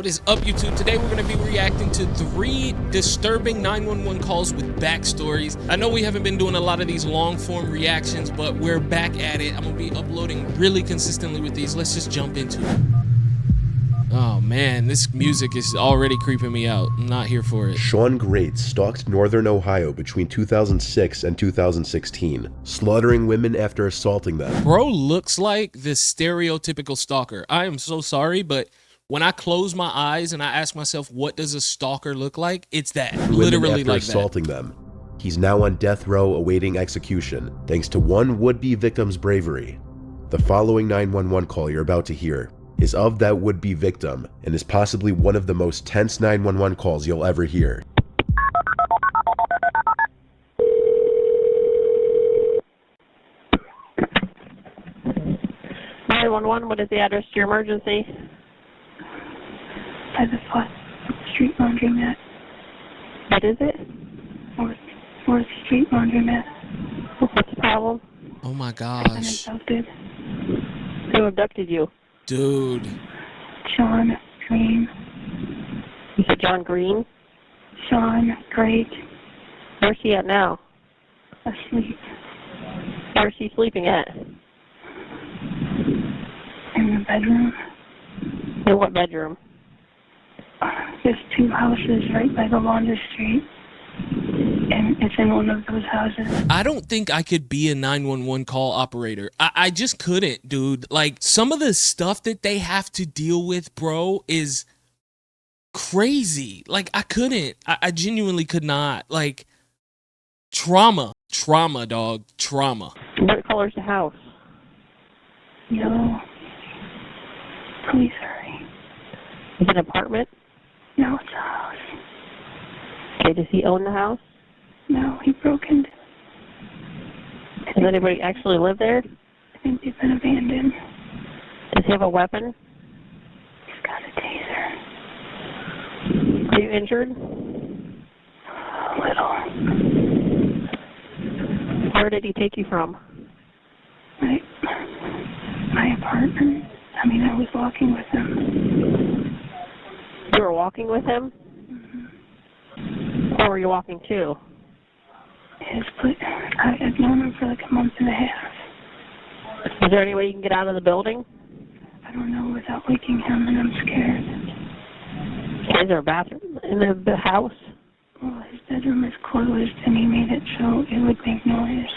What is up, YouTube? Today we're going to be reacting to 3 disturbing 911 calls with backstories. I know we haven't been doing a lot of these long form reactions, but we're back at it. I'm going to be uploading really consistently with these. Let's just jump into it. Oh man, this music is already creeping me out. I'm not here for it. Sean Great stalked northern Ohio between 2006 and 2016, slaughtering women after assaulting them. Bro looks like the stereotypical stalker. I am so sorry, but when I close my eyes and I ask myself, what does a stalker look like? It's that. Literally like that. Assaulting them. He's now on death row awaiting execution, thanks to one would-be victim's bravery. The following 911 call you're about to hear is of that would-be victim and is possibly one of the most tense 911 calls you'll ever hear. What is the address to your emergency? By the 4th Street Laundromat. What is it? 4th Street Laundromat. What's the problem? Oh my I'm gosh. abducted. Who abducted you? Dude. Sean Green. You said John Green? Sean Great. Where's he at now? Asleep. Where's he sleeping at? In the bedroom. In what bedroom? There's 2 houses right by the Laundry Street. And it's in one of those houses. I don't think I could be a 911 call operator. I just couldn't, dude. Like, some of the stuff that they have to deal with, bro, is crazy. Like, I couldn't. I genuinely could not. Like, trauma, dog, trauma. What color's the house? Yellow. Please hurry. Is it an apartment? No, it's a house. Okay, does he own the house? No, he broke into. Does anybody actually live there? I think they've been abandoned. Does he have a weapon? He's got a taser. Are you injured? A little. Where did he take you from? My apartment. I was walking with him. You were walking with him? Mm-hmm. Where were you walking to? I've known him for like a month and a half. Is there any way you can get out of the building? I don't know without waking him, and I'm scared. Is there a bathroom in the house? Well, his bedroom is closed, and he made it so it would make noise.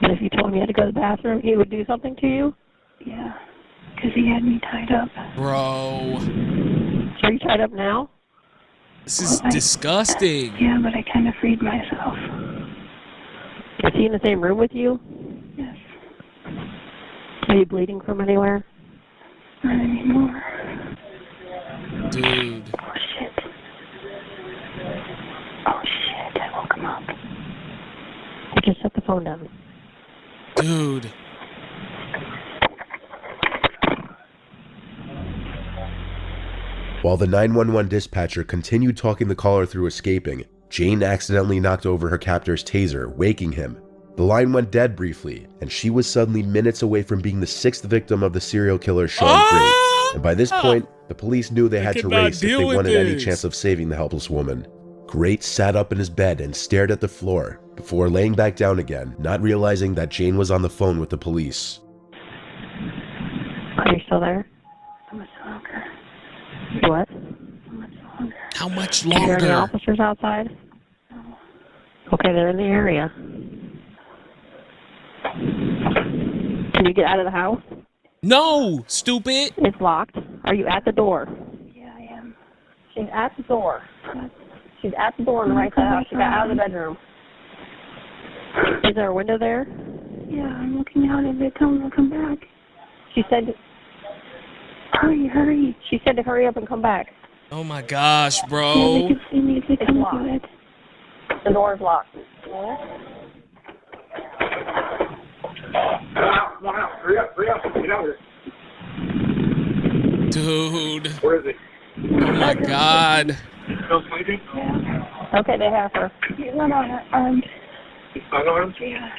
But if you told him you had to go to the bathroom, he would do something to you? Yeah, because he had me tied up. Bro. So are you tied up now? This is disgusting. Yeah, but I kind of freed myself. Is he in the same room with you? Yes. Are you bleeding from anywhere? Not anymore. Dude. Oh, shit. Oh, shit. I woke him up. You just set the phone down. Dude. While the 911 dispatcher continued talking the caller through escaping, Jane accidentally knocked over her captor's taser, waking him. The line went dead briefly, and she was suddenly minutes away from being the 6th victim of the serial killer Sean Great. And by this point, the police knew they had to race if they wanted any chance of saving the helpless woman. Great sat up in his bed and stared at the floor, before laying back down again, not realizing that Jane was on the phone with the police. Are you still there? How much longer? What? How much longer? How much Are there any longer? officers outside? No. Okay, they're in the area. Can you get out of the house? No, stupid. It's locked. Are you at the door? Yeah, I am. She's at the door. What? She's at the door on the right side of the house. She got out of the bedroom. Is there a window there? Yeah, I'm looking out of it. Tell him to come back. She said, Hurry, hurry. she said to hurry up and come back. Oh my gosh, Yeah, they bro. can see me if they come locked. to it. The door is locked. Hurry up, get out here. Dude. Where is he? Oh my God. Still sleeping? Yeah. Okay, they have her. He's not armed. Unarmed? Yeah.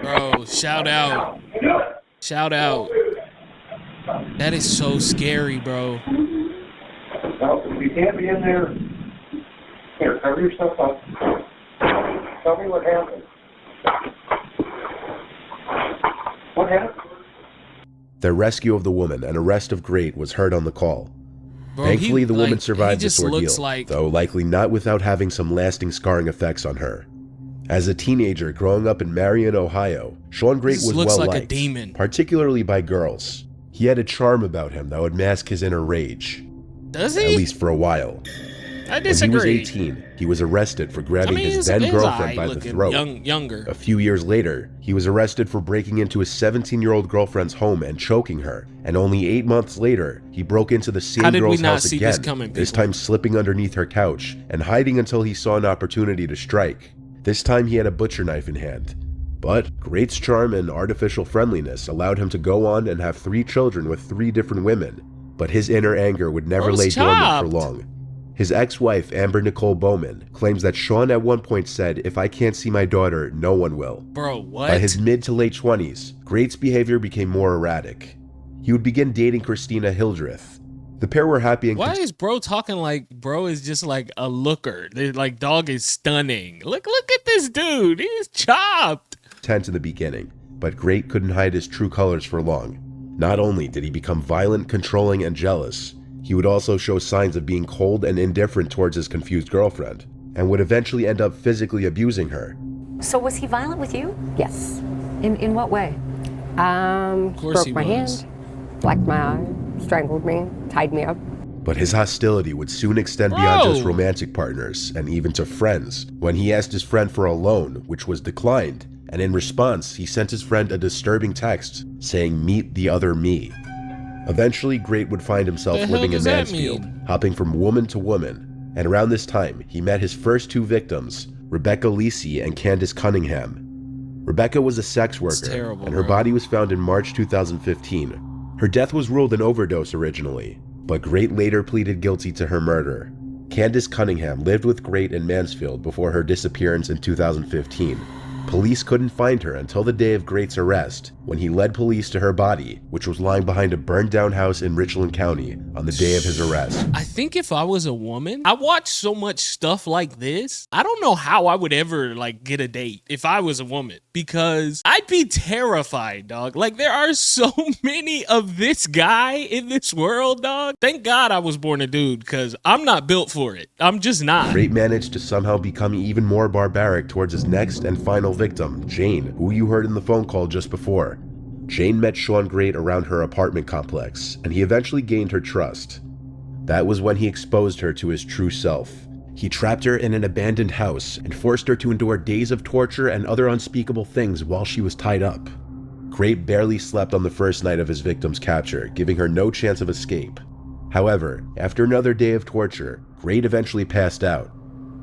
Bro, shout out. Shout out. That is so scary, bro. No, you can't be in there. Here, cover yourself up. Tell me what happened. What happened? Their rescue of the woman and arrest of Great was heard on the call. Bro, Thankfully, the woman he survived just this ordeal, looks like, though likely not without having some lasting scarring effects on her. As a teenager growing up in Marion, Ohio, Sean Great was looks like a well-liked, demon. particularly by girls. He had a charm about him that would mask his inner rage. Does he? At least for a while. I disagree. When he was 18, he was arrested for grabbing his he's then-girlfriend by the looking throat. younger. A few years later, he was arrested for breaking into his 17-year-old girlfriend's home and choking her. And only 8 months later, he broke into the same girl's house again, this time slipping underneath her couch and hiding until he saw an opportunity to strike. This time he had a butcher knife in hand. But Great's charm and artificial friendliness allowed him to go on and have 3 children with 3 different women. But his inner anger would never lay dormant for long. His ex-wife, Amber Nicole Bowman, claims that Sean at one point said, "If I can't see my daughter, no one will." Bro, what? By his mid to late 20s, Great's behavior became more erratic. He would begin dating Christina Hildreth. The pair were happy and Why is bro talking like bro is just like a looker? They're like, dog is stunning. Look at this dude. He's chopped. content in the beginning, but Great couldn't hide his true colors for long. Not only did he become violent, controlling, and jealous, he would also show signs of being cold and indifferent towards his confused girlfriend, and would eventually end up physically abusing her. So was he violent with you? Yes. In what way? Of course Broke my hand, blacked my eye, strangled me, tied me up. But his hostility would soon extend beyond just romantic partners, and even to friends, when he asked his friend for a loan, which was declined, and in response, he sent his friend a disturbing text saying, "Meet the other me." Eventually, Great would find himself The hell living in does that Mansfield, mean? hopping from woman to woman, and around this time, he met his first 2 victims, Rebecca Lisi and Candace Cunningham. Rebecca was a sex worker, terrible, and her bro. body was found in March 2015. Her death was ruled an overdose originally, but Great later pleaded guilty to her murder. Candace Cunningham lived with Great in Mansfield before her disappearance in 2015. Police couldn't find her until the day of Great's arrest, when he led police to her body, which was lying behind a burned-down house in Richland County on the day of his arrest. I think if I was a woman, I watch so much stuff like this. I don't know how I would ever like get a date if I was a woman, because I'd be terrified, dog. Like there are so many of this guy in this world, dog. Thank God I was born a dude, because I'm not built for it. I'm just not. Great managed to somehow become even more barbaric towards his next and final victim, Jane, who you heard in the phone call just before. Jane met Sean Great around her apartment complex, and he eventually gained her trust. That was when he exposed her to his true self. He trapped her in an abandoned house and forced her to endure days of torture and other unspeakable things while she was tied up. Great barely slept on the first night of his victim's capture, giving her no chance of escape. However, after another day of torture, Great eventually passed out.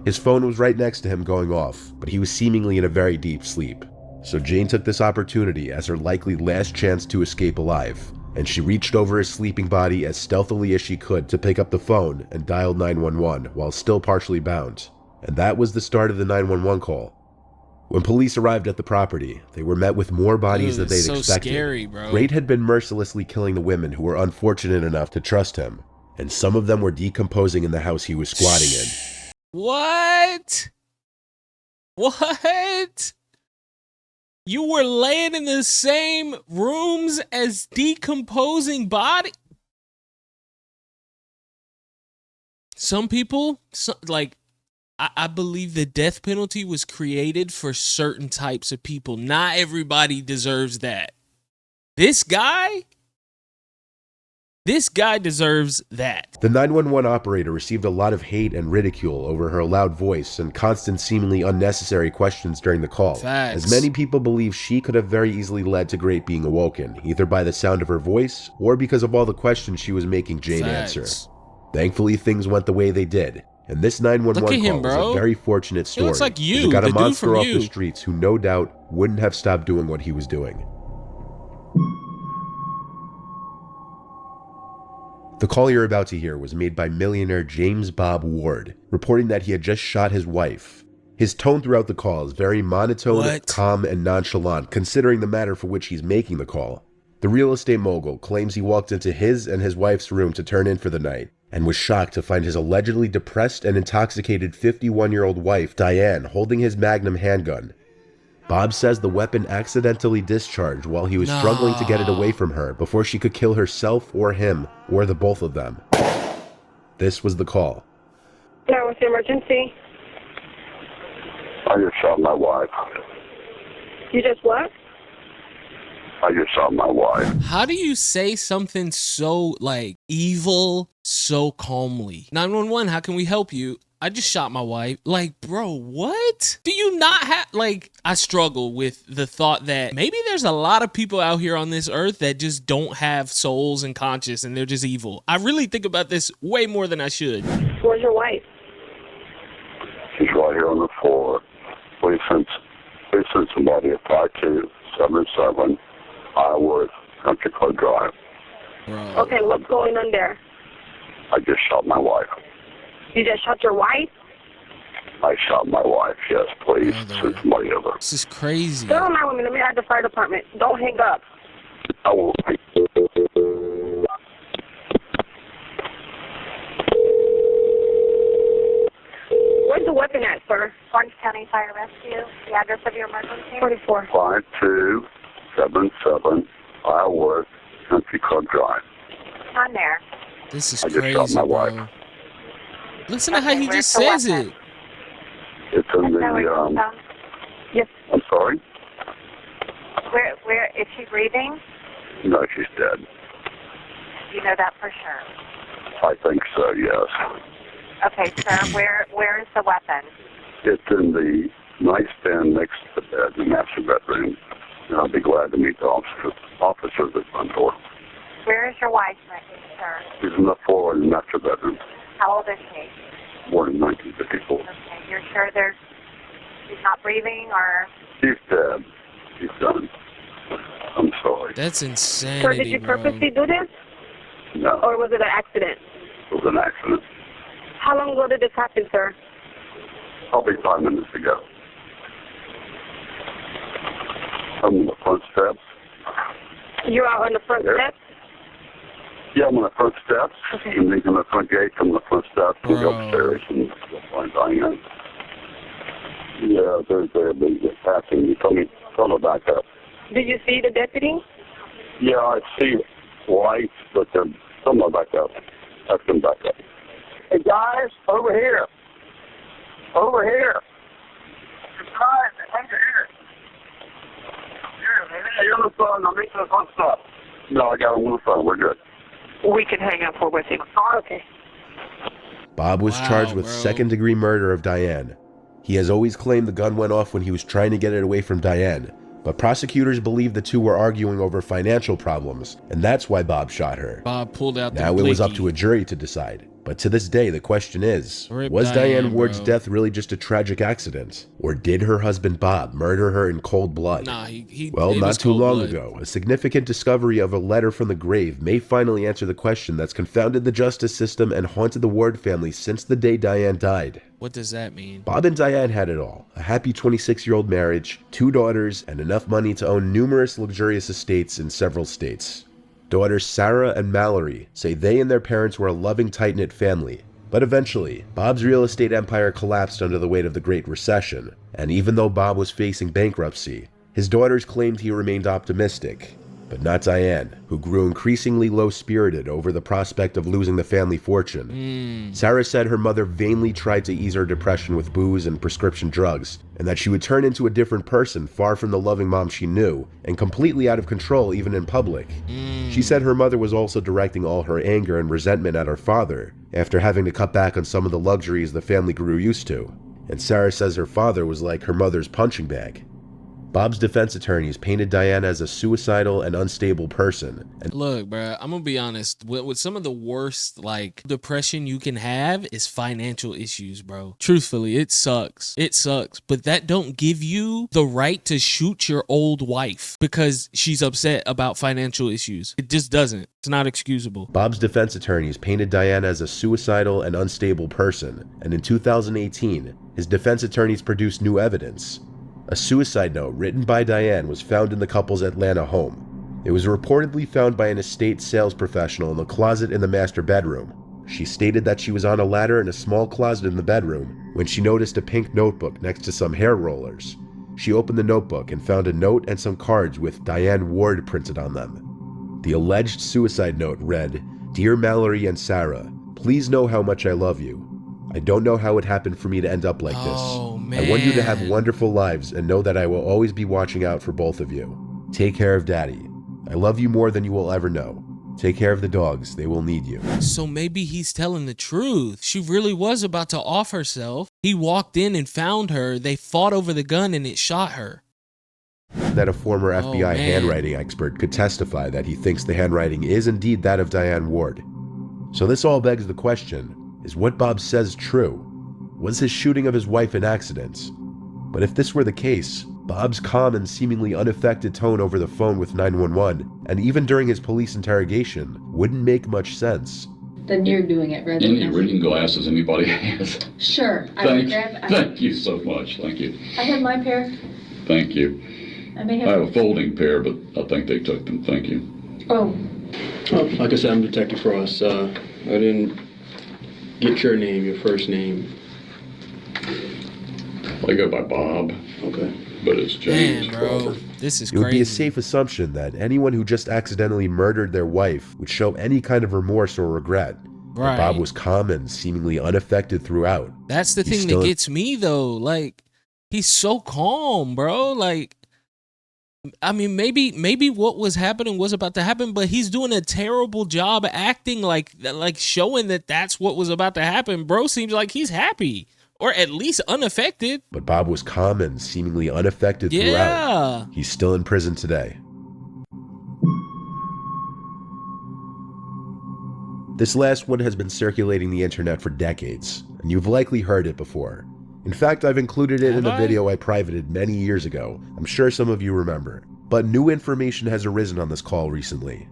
His phone was right next to him going off, but he was seemingly in a very deep sleep. So Jane took this opportunity as her likely last chance to escape alive, and she reached over his sleeping body as stealthily as she could to pick up the phone and dialed 911 while still partially bound. And that was the start of the 911 call. When police arrived at the property, they were met with more bodies than they'd so expected. scary, bro. Great had been mercilessly killing the women who were unfortunate enough to trust him, and some of them were decomposing in the house he was squatting in. What? What? You were laying in the same rooms as decomposing body? Some people, I believe the death penalty was created for certain types of people. Not everybody deserves that. This guy deserves that. The 911 operator received a lot of hate and ridicule over her loud voice and constant seemingly unnecessary questions during the call, Facts. as many people believe she could have very easily led to Great being awoken, either by the sound of her voice or because of all the questions she was making Jane Facts. answer. Thankfully, things went the way they did, and this 911 Look at him, call was bro. a very fortunate story. looks like you, as it got the a dude monster from off You. the streets who no doubt wouldn't have stopped doing what he was doing. The call you're about to hear was made by millionaire James Bob Ward, reporting that he had just shot his wife. His tone throughout the call is very monotone, What? calm, and nonchalant, considering the matter for which he's making the call. The real estate mogul claims he walked into his and his wife's room to turn in for the night, and was shocked to find his allegedly depressed and intoxicated 51-year-old wife, Diane, holding his Magnum handgun. Bob says the weapon accidentally discharged while he was struggling to get it away from her before she could kill herself or him, or the both of them. This was the call. Now, what's the emergency? I just shot my wife. You just what? I just shot my wife. How do you say something so, like, evil so calmly? 911, how can we help you? I just shot my wife. Like, bro, what? Do you not have, like, I struggle with the thought that maybe there's a lot of people out here on this earth that just don't have souls and conscience and they're just evil. I really think about this way more than I should. Where's your wife? She's right here on the floor. We sent somebody at 5277 Iowa Country Club Drive. Bro. Okay, what's going on there? I just shot my wife. You just shot your wife? I shot my wife, yes, please. Brother. Send somebody over. This is crazy. Stay on that with me. Let me add the fire department. Don't hang up. I will. Where's the weapon at, sir? Orange County Fire Rescue. The address of your emergency? 44. 5277 Iowa Country Club Drive. On there. This is I just shot crazy, my bro. wife. Listen to how he where's just the says weapon? it. It's in Is that where the, she's from? Yes. I'm sorry? Where, is she breathing? No, she's dead. You know that for sure. I think so, yes. Okay, sir, where is the weapon? It's in the nightstand next to the bed in the master bedroom. And I'll be glad to meet the officers at the front door. Where is your wife, sir? She's on the floor in the master bedroom. How old is she? Born in 1954. Okay, you're sure she's not breathing or? She's dead. She's done. I'm sorry. That's Sir, insanity, did you bro. purposely do this? No, Or was it an accident? it was an accident. How long ago did this happen, sir? Probably 5 minutes ago. I'm on the front steps. You're out on the front Yeah. steps? Yeah, I'm on the front steps. Okay. And leaving the front gate, I'm on the front steps and go Bro. upstairs and go find Diane. Yeah, they're passing. You told me back up. Did you see the deputy? Yeah, I see lights, but they're somewhere back up. Ask them back up. Hey, guys, over here. Over here. Guys, over here. Here, you're on the phone. I'm making the phone stop. No, I got him on the phone. We're good. We can hang up for with him. Okay. Bob was Wow, charged with bro. second-degree murder of Diane. He has always claimed the gun went off when he was trying to get it away from Diane, but prosecutors believe the two were arguing over financial problems, and that's why Bob shot her. Bob pulled out the Now it was up blicky. to a jury to decide. But to this day, the question is, Rip was Diane, Diane Ward's bro. death really just a tragic accident? Or did her husband Bob murder her in cold blood? Nah, he Well, it not was too cold long blood. ago, a significant discovery of a letter from the grave may finally answer the question that's confounded the justice system and haunted the Ward family since the day Diane died. What does that mean? Bob and Diane had it all. A happy 26-year-old marriage, 2 daughters, and enough money to own numerous luxurious estates in several states. Daughters Sarah and Mallory say they and their parents were a loving, tight-knit family. But eventually, Bob's real estate empire collapsed under the weight of the Great Recession, and even though Bob was facing bankruptcy, his daughters claimed he remained optimistic. But not Diane, who grew increasingly low-spirited over the prospect of losing the family fortune. Sarah said her mother vainly tried to ease her depression with booze and prescription drugs, and that she would turn into a different person far from the loving mom she knew, and completely out of control even in public. She said her mother was also directing all her anger and resentment at her father, after having to cut back on some of the luxuries the family grew used to. And Sarah says her father was like her mother's punching bag. Bob's defense attorneys painted Diane as a suicidal and unstable person. And Look, bro, I'm gonna be honest. With some of the worst, like, depression you can have is financial issues, bro. Truthfully, it sucks. It sucks. But that don't give you the right to shoot your old wife because she's upset about financial issues. It just doesn't. It's not excusable. Bob's defense attorneys painted Diane as a suicidal and unstable person, and in 2018, his defense attorneys produced new evidence. A suicide note written by Diane was found in the couple's Atlanta home. It was reportedly found by an estate sales professional in the closet in the master bedroom. She stated that she was on a ladder in a small closet in the bedroom when she noticed a pink notebook next to some hair rollers. She opened the notebook and found a note and some cards with Diane Ward printed on them. The alleged suicide note read, "Dear Mallory and Sarah, please know how much I love you. I don't know how it happened for me to end up like this. I want you to have wonderful lives and know that I will always be watching out for both of you. Take care of Daddy. I love you more than you will ever know. Take care of the dogs. They will need you." So maybe he's telling the truth. She really was about to off herself. He walked in and found her. They fought over the gun and it shot her. That a former FBI handwriting expert could testify that he thinks the handwriting is indeed that of Diane Ward. So this all begs the question, is what Bob says true? Was his shooting of his wife an accident? But if this were the case, Bob's calm and seemingly unaffected tone over the phone with 911, and even during his police interrogation, wouldn't make much sense. Then you're doing it rather Any reading glasses anybody has? Sure. Thank you so much. Thank you. I have my pair. Thank you. I may I have a folding pair, but I think they took them. Thank you. Oh. Well, like I said, I'm Detective Frost. I didn't get your name, your first name. I go by Bob. Okay. But it's James. Man, bro, this is It would crazy. be a safe assumption that anyone who just accidentally murdered their wife would show any kind of remorse or regret. Right. But Bob was calm and seemingly unaffected throughout. That's the thing that gets me, though. Like, he's so calm, bro. Like, I mean, maybe what was happening was about to happen, but he's doing a terrible job acting like showing that that's what was about to happen. Bro seems like he's happy, or at least unaffected. But Bob was calm and seemingly unaffected throughout. He's still in prison today. This last one has been circulating the internet for decades, and you've likely heard it before. In fact, I've included it in a video I privated many years ago. I'm sure some of you remember. But new information has arisen on this call recently.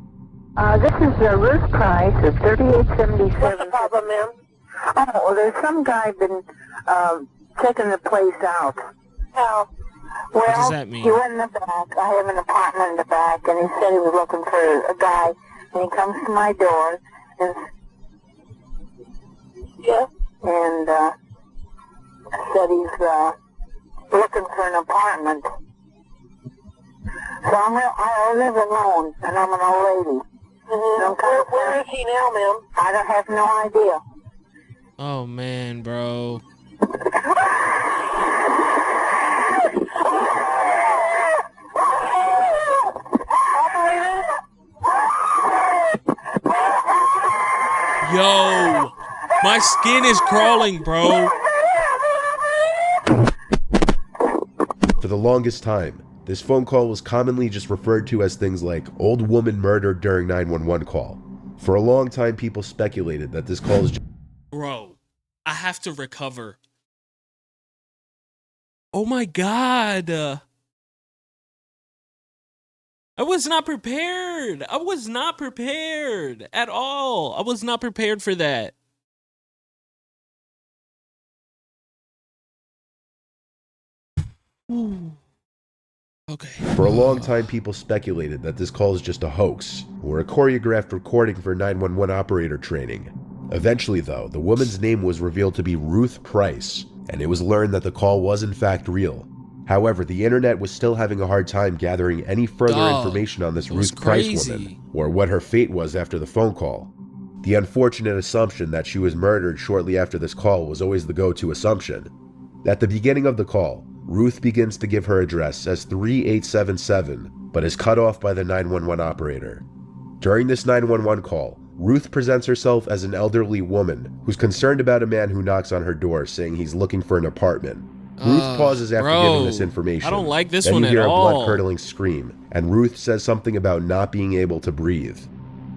This is Ruth Price of 3877. What's the problem, ma'am? Oh, well, there's some guy been checking the place out. Oh. Well, what does that mean? He went in the back. I have an apartment in the back, and he said he was looking for a guy. And he comes to my door, and said he's looking for an apartment. So I live alone, and I'm an old lady. Mm-hmm. Where is he now, ma'am? I have no idea. Oh, man, bro. Yo, my skin is crawling, bro. For the longest time, this phone call was commonly just referred to as things like old woman murdered during 911 call. For a long time, people speculated that this call is just... Bro, I have to recover. Oh my God. I was not prepared. I was not prepared at all. I was not prepared for that. Okay. For a long time, people speculated that this call is just a hoax or a choreographed recording for 911 operator training. Eventually, though, the woman's name was revealed to be Ruth Price, and it was learned that the call was in fact real. However, the internet was still having a hard time gathering any further information on this Ruth Price woman, or what her fate was after the phone call. The unfortunate assumption that she was murdered shortly after this call was always the go-to assumption. At the beginning of the call, Ruth begins to give her address as 3877, but is cut off by the 911 operator. During this 911 call, Ruth presents herself as an elderly woman who's concerned about a man who knocks on her door saying he's looking for an apartment. Ruth pauses after giving this information. I don't like this then one you hear at a all. blood-curdling scream, and Ruth says something about not being able to breathe.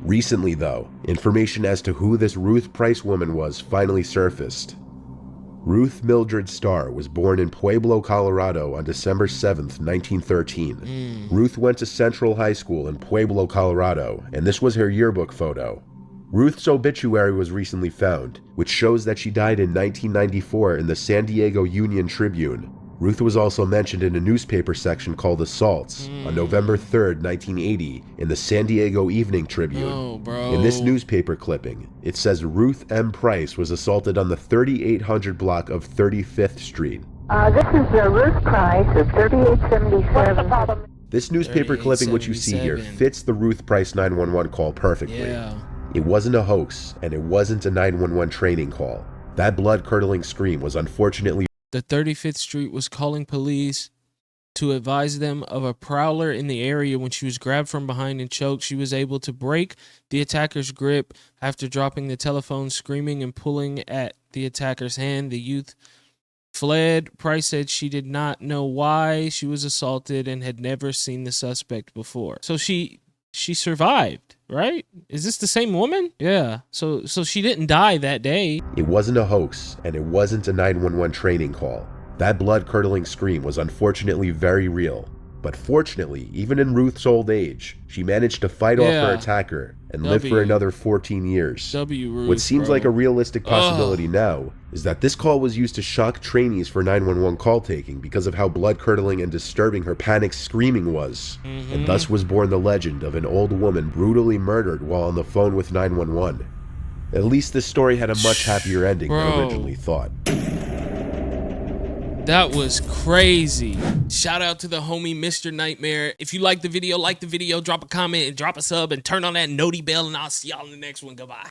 Recently, though, information as to who this Ruth Price woman was finally surfaced. Ruth Mildred Starr was born in Pueblo, Colorado on December 7th, 1913. Ruth went to Central High School in Pueblo, Colorado, and this was her yearbook photo. Ruth's obituary was recently found, which shows that she died in 1994 in the San Diego Union Tribune. Ruth was also mentioned in a newspaper section called Assaults on November 3rd, 1980 in the San Diego Evening Tribune. Oh, bro. In this newspaper clipping, it says Ruth M. Price was assaulted on the 3800 block of 35th Street. This is Ruth Price of 3877. This newspaper clipping which you see here fits the Ruth Price 911 call perfectly. Yeah. It wasn't a hoax, and it wasn't a 911 training call. That blood-curdling scream was unfortunately... The 35th Street was calling police to advise them of a prowler in the area. When she was grabbed from behind and choked, she was able to break the attacker's grip after dropping the telephone, screaming and pulling at the attacker's hand. The youth fled. Price said she did not know why she was assaulted and had never seen the suspect before. So she survived, right? Is this the same woman? Yeah. So she didn't die that day. It wasn't a hoax, and it wasn't a 911 training call. That blood-curdling scream was unfortunately very real. But fortunately, even in Ruth's old age, she managed to fight off her attacker and live for another 14 years. Ruth, what seems like a realistic possibility now is that this call was used to shock trainees for 911 call taking because of how blood-curdling and disturbing her panicked screaming was. And thus was born the legend of an old woman brutally murdered while on the phone with 911. At least this story had a much happier ending than originally thought. That was crazy. Shout out to the homie Mr. Nightmare. If you like the video, drop a comment and drop a sub and turn on that noti bell, and I'll see y'all in the next one. Goodbye.